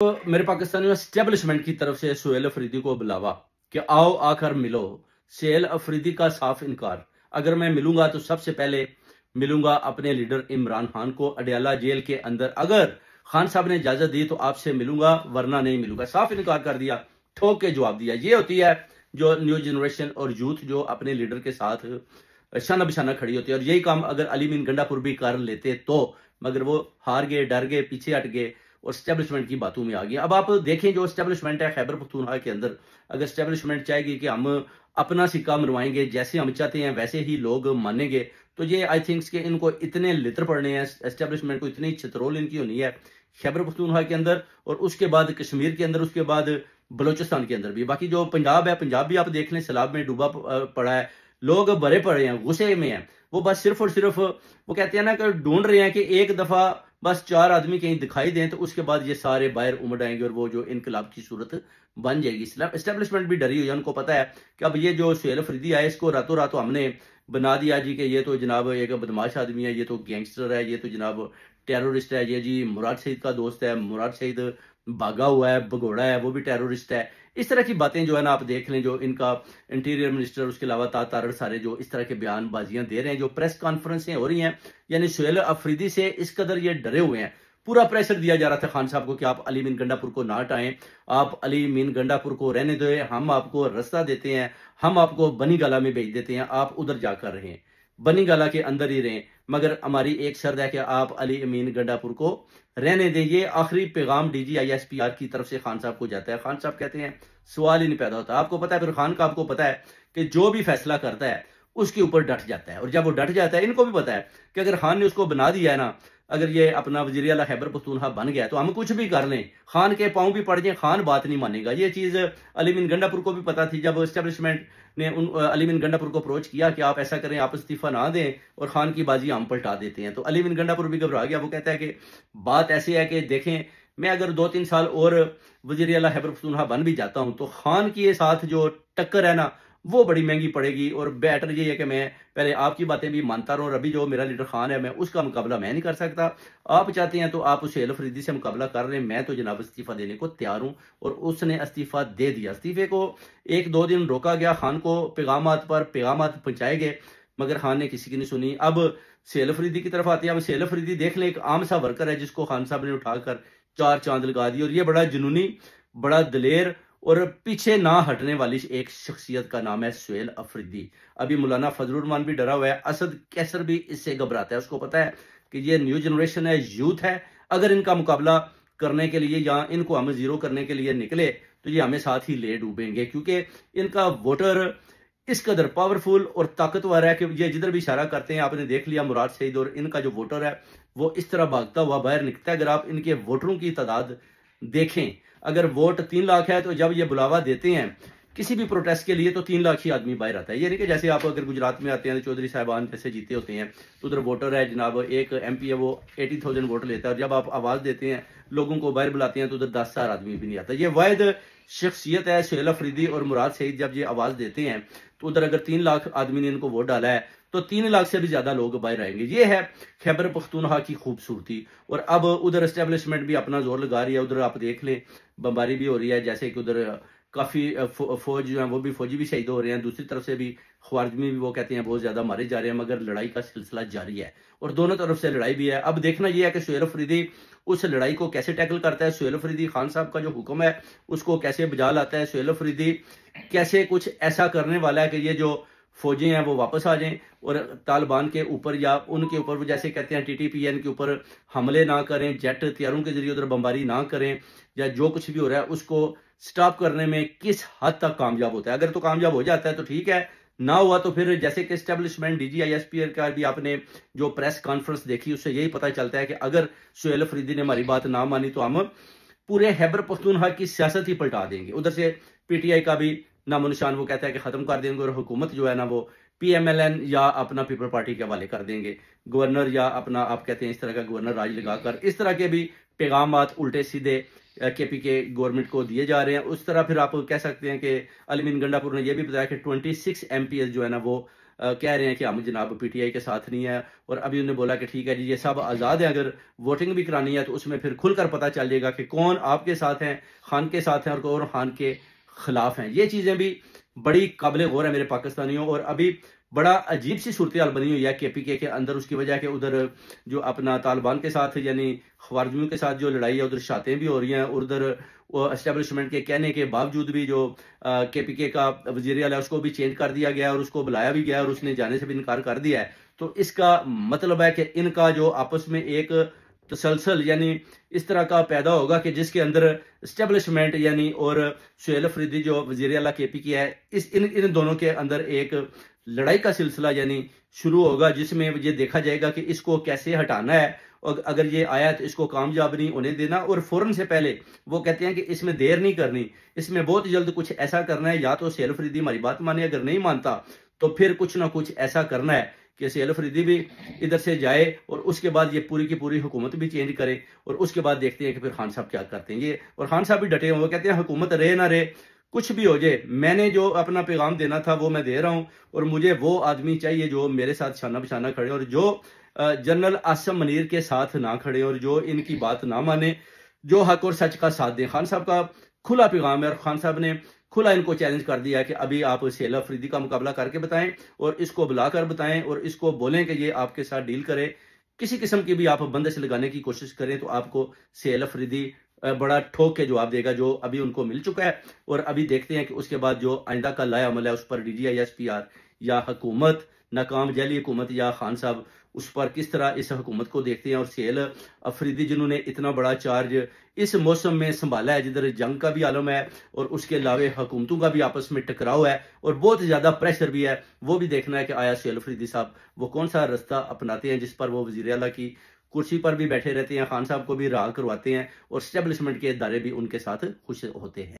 तो मेरे पाकिस्तानी एस्टेब्लिशमेंट की तरफ से सुहेल अफरीदी को बुलावा कि आओ आकर मिलो। सुहेल अफरीदी का साफ इनकार। अगर मैं मिलूंगा तो सबसे पहले मिलूंगा अपने लीडर इमरान खान को अडयाला जेल के अंदर। अगर खान साहब ने इजाजत दी तो आपसे मिलूंगा, वरना नहीं मिलूंगा। साफ इनकार कर दिया, ठोक के जवाब दिया। ये होती है जो न्यू जनरेशन और यूथ जो अपने लीडर के साथ शाना बिशाना खड़ी होती है। और यही काम अगर अली मीन गंडापुर भी कर लेते तो, मगर वो हार गए, डर गए, पीछे हट गए और स्टैब्लिशमेंट की बातों में आ गया। अब आप देखें जो स्टैब्लिशमेंट है खैबर पख्तूनख्वा के अंदर, अगर स्टैब्लिशमेंट चाहेगी कि हम अपना सिक्का मरवाएंगे, जैसे हम चाहते हैं वैसे ही लोग मानेंगे, तो ये आई थिंक्स कि इनको इतने लित्र पड़ने हैं, एस्टैब्लिशमेंट को इतनी छतरोल इनकी होनी है खैबर पख्तूनख्वा के अंदर, और उसके बाद कश्मीर के अंदर, उसके बाद बलोचिस्तान के अंदर भी। बाकी जो पंजाब है, पंजाब भी आप देख लें सैलाब में डूबा पड़ा है, लोग भरे पड़े हैं, गुस्से में हैं। वो बस सिर्फ और सिर्फ वो कहते हैं ना कि ढूंढ रहे हैं कि एक दफा बस 4 आदमी कहीं दिखाई दें तो उसके बाद ये सारे बाहर उमड़ आएंगे और वो जो इनकलाब की सूरत बन जाएगी। एस्टेब्लिशमेंट भी डरी हुई है, उनको पता है कि अब ये जो सुहेल अफरीदी आए इसको रातों रात हमने बना दिया जी कि ये तो जनाब एक बदमाश आदमी है, ये तो गैंगस्टर है, ये तो जनाब टेररिस्ट है, ये जी मुराद शहीद का दोस्त है, मुराद शहीद भागा हुआ है, भगोड़ा है, वो भी टेररिस्ट है। इस तरह की बातें जो है ना आप देख लें, जो इनका इंटीरियर मिनिस्टर, उसके अलावा तारड़ सारे जो इस तरह के बयानबाजियां दे रहे हैं, जो प्रेस कॉन्फ्रेंसें हो रही हैं, यानी सुहेल अफरीदी से इस कदर ये डरे हुए हैं। पूरा प्रेशर दिया जा रहा था खान साहब को कि आप अली मीन गंडापुर को ना हटाएं, आप अली मीन गंडापुर को रहने दें, हम आपको रास्ता देते हैं, हम आपको बनी गाला में भेज देते हैं, आप उधर जाकर रहें, बनी गाला के अंदर ही रहें, मगर हमारी एक शर्त है कि आप अली मीन गंडापुर को रहने दें। ये आखिरी पैगाम DGISPR की तरफ से खान साहब को जाता है। खान साहब कहते हैं सवाल ही नहीं पैदा होता। आपको पता है फिर खान का, आपको पता है कि जो भी फैसला करता है उसके ऊपर डट जाता है, और जब वो डट जाता है, इनको भी पता है कि अगर खान ने उसको बना दिया है ना, अगर ये अपना वजीर आला खैबर पख्तूनख्वा बन गया तो हम कुछ भी कर लें, खान के पांव भी पड़ जाए, खान बात नहीं मानेगा। ये चीज अली मीन गंडापुर को भी पता थी। जब एस्टेब्लिशमेंट ने अली मीन गंडापुर को अप्रोच किया कि आप ऐसा करें, आप इस्तीफा ना दें और खान की बाजी हम पलटा देते हैं, तो अली मीन गंडापुर भी घबरा गया। वो कहता है कि बात ऐसी है कि देखें, मैं अगर 2-3 साल और वजीर आला खैबर पख्तूनख्वा बन भी जाता हूं तो खान के साथ जो टक्कर है ना वो बड़ी महंगी पड़ेगी, और बेटर ये है कि मैं पहले आपकी बातें भी मानता रहूं, और अभी जो मेरा लीडर खान है मैं उसका मुकाबला मैं नहीं कर सकता। आप चाहते हैं तो आप सुहेल अफरीदी से मुकाबला कर रहे हैं, मैं तो जनाब इस्तीफा देने को तैयार हूं। और उसने इस्तीफा दे दिया। इस्तीफे को 1-2 दिन रोका गया, खान को पैगामात पर पैगामात पहुंचाए गए, मगर खान ने किसी की नहीं सुनी। अब सुहेल अफरीदी की तरफ आते हैं। अब सुहेल अफरीदी देख लें, एक आम सा वर्कर है जिसको खान साहब ने उठाकर 4 चांद लगा दिए, और ये बड़ा जुनूनी, बड़ा दलेर और पीछे ना हटने वाली एक शख्सियत का नाम है सुहेल अफरीदी। अभी मौलाना फजलुर रहमान भी डरा हुआ है, असद कैसर भी इससे घबराता है। उसको पता है कि ये न्यू जनरेशन है, यूथ है, अगर इनका मुकाबला करने के लिए या इनको हम जीरो करने के लिए निकले तो ये हमें साथ ही ले डूबेंगे, क्योंकि इनका वोटर इस कदर पावरफुल और ताकतवर है कि ये जिधर भी इशारा करते हैं, आपने देख लिया मुराद शहीद, और इनका जो वोटर है वो इस तरह भागता हुआ बाहर निकलता है। अगर आप इनके वोटरों की तादाद देखें, अगर वोट 3 लाख है तो जब ये बुलावा देते हैं किसी भी प्रोटेस्ट के लिए तो 3 लाख ही आदमी बाहर आता है। ये नहीं कि जैसे आप अगर गुजरात में आते हैं तो चौधरी साहबान जैसे जीते होते हैं तो उधर वोटर है जनाब, एक MP है वो 80,000 वोट लेता है, और जब आप आवाज देते हैं लोगों को बाहर बुलाते हैं तो उधर 10,000 आदमी भी नहीं आता। ये वाहिद शख्सियत है सुहेल अफरीदी और मुराद शहीद। जब ये आवाज देते हैं तो उधर अगर 3 लाख आदमी ने इनको वोट डाला है तो 3 लाख से भी ज्यादा लोग बाहर आएंगे। ये है खैबर पख्तूनख्वा की खूबसूरती। और अब उधर एस्टेब्लिशमेंट भी अपना जोर लगा रही है। उधर आप देख लें बमबारी भी हो रही है, जैसे कि उधर काफी फौज जो है वो भी फौजी भी शहीद हो रहे हैं, दूसरी तरफ से भी ख्वारिजमी भी वो कहते हैं बहुत ज्यादा मारे जा रहे हैं, मगर लड़ाई का सिलसिला जारी है और दोनों तरफ से लड़ाई भी है। अब देखना यह है कि सुहेल अफरीदी उस लड़ाई को कैसे टैकल करता है, सुहेल अफरीदी खान साहब का जो हुक्म है उसको कैसे बजा लाता है, सुहेल अफरीदी कैसे कुछ ऐसा करने वाला है कि ये जो फौजी हैं वो वापस आ जाएं और तालिबान के ऊपर या उनके ऊपर जैसे कहते हैं TTPN के ऊपर हमले ना करें, जेट हथियारों के जरिए उधर बमबारी ना करें, या जो कुछ भी हो रहा है उसको स्टॉप करने में किस हद तक कामयाब होता है। अगर तो कामयाब हो जाता है तो ठीक है, ना हुआ तो फिर जैसे कि एस्टेब्लिशमेंट DGISPR का भी आपने जो प्रेस कॉन्फ्रेंस देखी उससे यही पता चलता है कि अगर सुहेल अफरीदी ने हमारी बात ना मानी तो हम पूरे खैबर पख्तूनख्वा की सियासत ही पलटा देंगे। उधर से PTI का भी नामो निशान वो कहता है कि खत्म कर देंगे, और हुकूमत जो है ना वो PMLN या अपना पीपल पार्टी के हवाले कर देंगे। गवर्नर या अपना आप कहते हैं इस तरह का गवर्नर राज लगाकर इस तरह के भी पैगामात उल्टे सीधे KPK गवर्नमेंट को दिए जा रहे हैं। उस तरह फिर आप कह सकते हैं कि अली मीन गंडापुर ने यह भी बताया कि 26 MPs जो है ना वो कह रहे हैं कि हम जनाब पीटीआई के साथ नहीं है, और अभी उन्होंने बोला कि ठीक है जी, ये सब आज़ाद है, अगर वोटिंग भी करानी है तो उसमें फिर खुलकर पता चल जाएगा कि कौन आपके साथ हैं, खान के साथ हैं, और कौन खान के खिलाफ हैं। ये चीज़ें भी बड़ी काबिल गौर है मेरे पाकिस्तानियों। और अभी बड़ा अजीब सी सूरत हाल बनी हुई है केपीके के अंदर, उसकी वजह के उधर जो अपना तालिबान के साथ यानी ख्वारिजमियों के साथ जो लड़ाई है, उधर शातें भी हो रही हैं, और उधर वो एस्टेब्लिशमेंट के कहने के बावजूद भी जो केपीके का वजीर आला है उसको भी चेंज कर दिया गया, और उसको बुलाया भी गया, और उसने जाने से भी इनकार कर दिया है। तो इसका मतलब है कि इनका जो आपस में एक तसलसल यानी इस तरह का पैदा होगा कि जिसके अंदर एस्टेब्लिशमेंट यानी और सुहेल अफरीदी जो वजीर आला केपीके है, इन दोनों के अंदर एक लड़ाई का सिलसिला यानी शुरू होगा, जिसमें ये देखा जाएगा कि इसको कैसे हटाना है, और अगर ये आया तो इसको कामयाब नहीं होने देना, और फौरन से पहले वो कहते हैं कि इसमें देर नहीं करनी, इसमें बहुत जल्द कुछ ऐसा करना है, या तो सुहेल अफरीदी हमारी बात माने, अगर नहीं मानता तो फिर कुछ ना कुछ ऐसा करना है कि सुहेल अफरीदी भी इधर से जाए, और उसके बाद ये पूरी की पूरी हुकूमत भी चेंज करे, और उसके बाद देखते हैं कि फिर खान साहब क्या करते हैं ये। और खान साहब भी डटे हुए, वो कहते हैं हुकूमत रहे ना रहे, कुछ भी हो जाए, मैंने जो अपना पैगाम देना था वो मैं दे रहा हूं, और मुझे वो आदमी चाहिए जो मेरे साथ शाना बिशाना खड़े, और जो जनरल आसम मनीर के साथ ना खड़े, और जो इनकी बात ना माने, जो हक और सच का साथ दें। खान साहब का खुला पैगाम है, और खान साहब ने खुला इनको चैलेंज कर दिया कि अभी आप सुहेल अफरीदी का मुकाबला करके बताएं, और इसको बुलाकर बताएं, और इसको बोलें कि ये आपके साथ डील करे। किसी किस्म की भी आप बंदिश लगाने की कोशिश करें तो आपको सुहेल अफरीदी बड़ा ठोक के जवाब देगा, जो अभी उनको मिल चुका है। और अभी देखते हैं कि उसके बाद जो आइंदा का लाया अमल है उस पर डीजीआई एसपीआर या हुकूमत, नाकाम जैली हुकूमत या खान साहब उस पर किस तरह इस हुकूमत को देखते हैं। और सुहेल अफरीदी जिन्होंने इतना बड़ा चार्ज इस मौसम में संभाला है, जिधर जंग का भी आलम है, और उसके अलावा हुकूमतों का भी आपस में टकराव है, और बहुत ज़्यादा प्रेशर भी है, वो भी देखना है कि आया सुहेल अफरीदी साहब वो कौन सा रास्ता अपनाते हैं, जिस पर वो वजीर आला की कुर्सी पर भी बैठे रहते हैं, खान साहब को भी राह करवाते हैं, और स्टेब्लिशमेंट के इदारे भी उनके साथ खुश होते हैं।